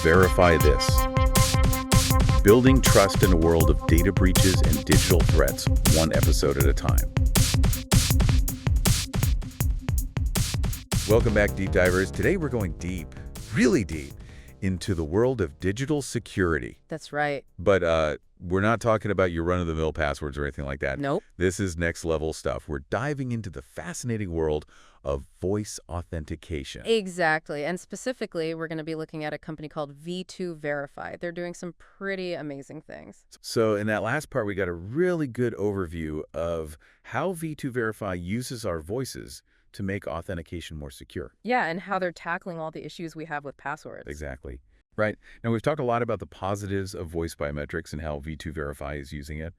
Verify This. Building trust in a world of data breaches and digital threats, one episode at a time. Welcome back, Deep Divers. Today we're going deep, really deep, into the world of digital security. That's right. But we're not talking about your run-of-the-mill passwords or anything like that. Nope. This is next-level stuff. We're diving into the fascinating world of voice authentication. Exactly. And specifically, we're going to be looking at a company called V2Verify. They're doing some pretty amazing things. So in that last part, we got a really good overview of how V2Verify uses our voices to make authentication more secure. Yeah, and how they're tackling all the issues we have with passwords. Exactly. Right. Now, we've talked a lot about the positives of voice biometrics and how V2Verify is using it.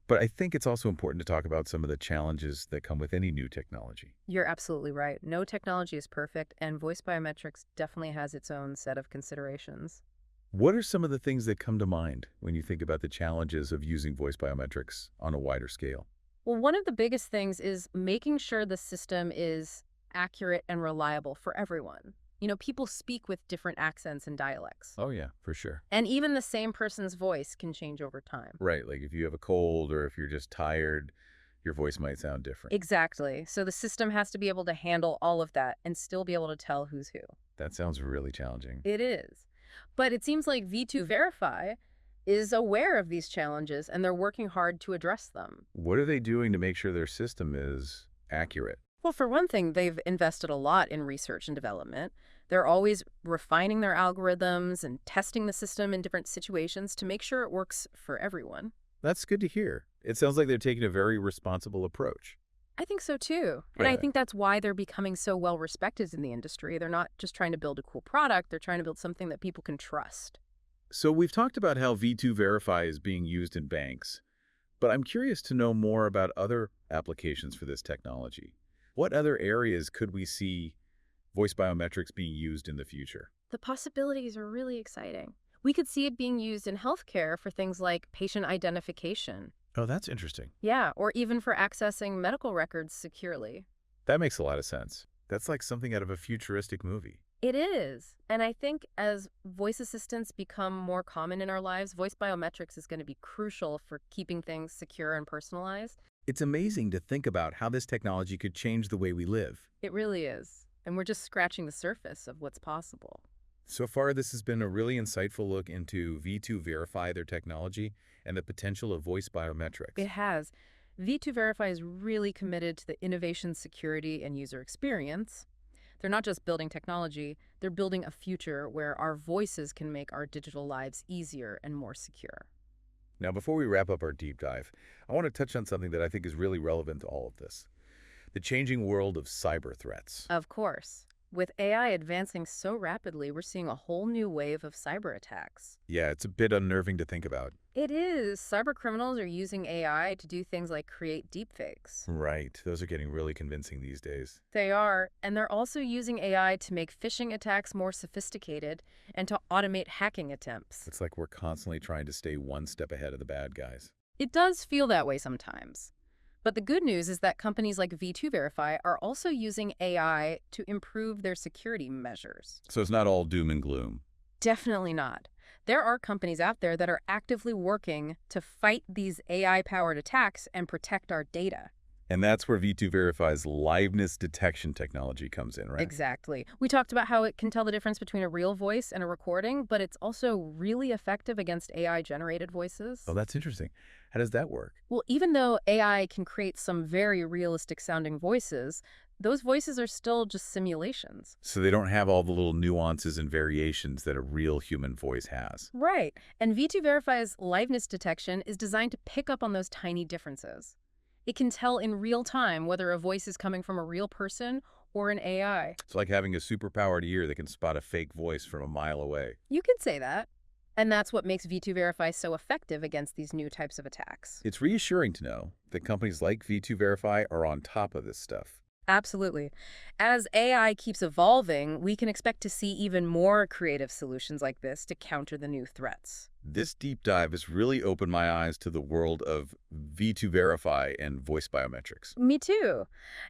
But I think it's also important to talk about some of the challenges that come with any new technology. You're absolutely right. No technology is perfect, and voice biometrics definitely has its own set of considerations. What are some of the things that come to mind when you think about the challenges of using voice biometrics on a wider scale? Well, one of the biggest things is making sure the system is accurate and reliable for everyone. You know, people speak with different accents and dialects. Oh, yeah, for sure. And even the same person's voice can change over time. Right, like if you have a cold or if you're just tired, your voice might sound different. Exactly. So the system has to be able to handle all of that and still be able to tell who's who. That sounds really challenging. It is. But it seems like V2Verify is aware of these challenges and they're working hard to address them. What are they doing to make sure their system is accurate? Well, for one thing, they've invested a lot in research and development. They're always refining their algorithms and testing the system in different situations to make sure it works for everyone. That's good to hear. It sounds like they're taking a very responsible approach. I think so too. And I think that's why they're becoming so well respected in the industry. They're not just trying to build a cool product, they're trying to build something that people can trust. So we've talked about how V2Verify is being used in banks, but I'm curious to know more about other applications for this technology. What other areas could we see voice biometrics being used in the future? The possibilities are really exciting. We could see it being used in healthcare for things like patient identification. Oh, that's interesting. Yeah, or even for accessing medical records securely. That makes a lot of sense. That's like something out of a futuristic movie. It is. And I think as voice assistants become more common in our lives, voice biometrics is going to be crucial for keeping things secure and personalized. It's amazing to think about how this technology could change the way we live. It really is. And we're just scratching the surface of what's possible. So far, this has been a really insightful look into V2Verify, their technology, and the potential of voice biometrics. It has. V2Verify is really committed to the innovation, security, and user experience. They're not just building technology, they're building a future where our voices can make our digital lives easier and more secure. Now, before we wrap up our deep dive, I want to touch on something that I think is really relevant to all of this. The changing world of cyber threats. Of course. With AI advancing so rapidly, we're seeing a whole new wave of cyber attacks. Yeah, it's a bit unnerving to think about. It is. Cyber criminals are using AI to do things like create deepfakes. Right. Those are getting really convincing these days. They are. And they're also using AI to make phishing attacks more sophisticated and to automate hacking attempts. It's like we're constantly trying to stay one step ahead of the bad guys. It does feel that way sometimes. But the good news is that companies like V2Verify are also using AI to improve their security measures. So it's not all doom and gloom. Definitely not. There are companies out there that are actively working to fight these AI-powered attacks and protect our data. And that's where V2Verify's liveness detection technology comes in, right? Exactly. We talked about how it can tell the difference between a real voice and a recording, but it's also really effective against AI-generated voices. Oh, that's interesting. How does that work? Well, even though AI can create some very realistic-sounding voices, those voices are still just simulations. So they don't have all the little nuances and variations that a real human voice has. Right. And V2Verify's liveness detection is designed to pick up on those tiny differences. It can tell in real time whether a voice is coming from a real person or an AI. It's like having a superpowered ear that can spot a fake voice from a mile away. You could say that. And that's what makes V2Verify so effective against these new types of attacks. It's reassuring to know that companies like V2Verify are on top of this stuff. Absolutely. As AI keeps evolving, we can expect to see even more creative solutions like this to counter the new threats. This deep dive has really opened my eyes to the world of V2Verify and voice biometrics. Me too.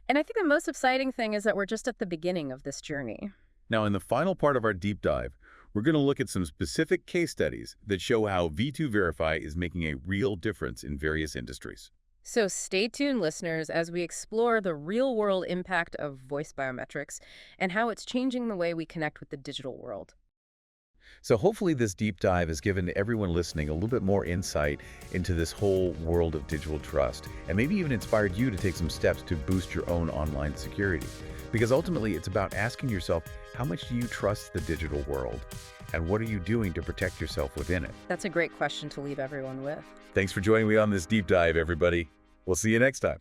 And I think the most exciting thing is that we're just at the beginning of this journey. Now, in the final part of our deep dive, We're going to look at some specific case studies that show how V2 Verify is making a real difference in various industries. So stay tuned, listeners, as we explore the real-world impact of voice biometrics and how it's changing the way we connect with the digital world. So hopefully this deep dive has given everyone listening a little bit more insight into this whole world of digital trust, and maybe even inspired you to take some steps to boost your own online security. Because ultimately, it's about asking yourself, how much do you trust the digital world? And what are you doing to protect yourself within it? That's a great question to leave everyone with. Thanks for joining me on this deep dive, everybody. We'll see you next time.